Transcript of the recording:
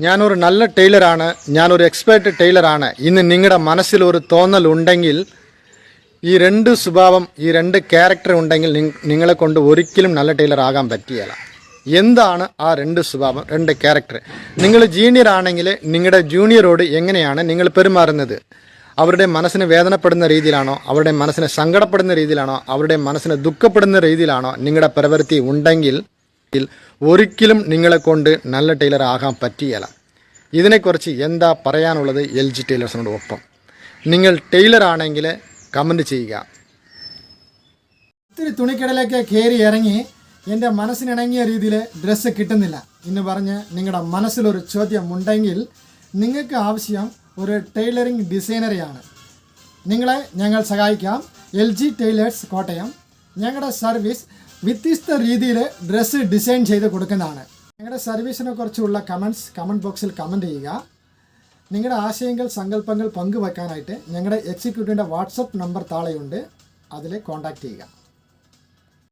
ഞാനൊരു നല്ല ടൈലറാണ്, ഞാനൊരു എക്സ്പേർട്ട് ടൈലറാണ് ഇന്ന് നിങ്ങളുടെ മനസ്സിലൊരു തോന്നൽ ഉണ്ടെങ്കിൽ, ഈ രണ്ട് സ്വഭാവം, ഈ രണ്ട് ക്യാരക്ടർ ഉണ്ടെങ്കിൽ നിങ്ങളെ കൊണ്ട് ഒരിക്കലും നല്ല ടൈലർ ആകാൻ പറ്റിയല്ല. എന്താണ് ആ രണ്ട് സ്വഭാവം, രണ്ട് ക്യാരക്ടർ? നിങ്ങൾ ജൂനിയർ ആണെങ്കിൽ നിങ്ങളുടെ ജൂനിയറോട് എങ്ങനെയാണ് നിങ്ങൾ പെരുമാറുന്നത്? അവരുടെ മനസ്സിന് വേദനപ്പെടുന്ന രീതിയിലാണോ, അവരുടെ മനസ്സിന് സങ്കടപ്പെടുന്ന രീതിയിലാണോ, അവരുടെ മനസ്സിന് ദുഃഖപ്പെടുന്ന രീതിയിലാണോ നിങ്ങളുടെ പ്രവൃത്തി ഉണ്ടെങ്കിൽ ഒരിക്കലും നിങ്ങളെ കൊണ്ട് നല്ല ടൈലർ ആകാൻ പറ്റിയല്ല. ഇതിനെക്കുറിച്ച് എന്താ പറയാനുള്ളത് LG ടൈലേഴ്സിനോട് ഒപ്പം? നിങ്ങൾ ടൈലർ ആണെങ്കിൽ കമൻറ്റ് ചെയ്യുക. ഒത്തിരി തുണിക്കടയിലേക്ക് കയറി ഇറങ്ങി എൻ്റെ മനസ്സിനിണങ്ങിയ രീതിയിൽ ഡ്രസ്സ് കിട്ടുന്നില്ല എന്ന് പറഞ്ഞ് നിങ്ങളുടെ മനസ്സിലൊരു ചോദ്യം ഉണ്ടെങ്കിൽ, നിങ്ങൾക്ക് ആവശ്യം ഒരു ടൈലറിംഗ് ഡിസൈനറെയാണ്. നിങ്ങളെ ഞങ്ങൾ സഹായിക്കാം. LG tailors Kottayam. ഞങ്ങളുടെ സർവീസ് വ്യത്യസ്ത രീതിയിൽ ഡ്രസ്സ് ഡിസൈൻ ചെയ്ത് കൊടുക്കുന്നതാണ്. ഞങ്ങളുടെ സർവീസിനെ കുറിച്ചുള്ള കമൻറ്റ് ബോക്സിൽ കമൻറ്റ് ചെയ്യുക. നിങ്ങളുടെ ആശയങ്ങൾ, സങ്കല്പങ്ങൾ പങ്കുവെക്കാനായിട്ട് ഞങ്ങളുടെ എക്സിക്യൂട്ടീവിൻ്റെ വാട്സപ്പ് നമ്പർ താഴെയുണ്ട്, അതിൽ കോൺടാക്റ്റ് ചെയ്യുക.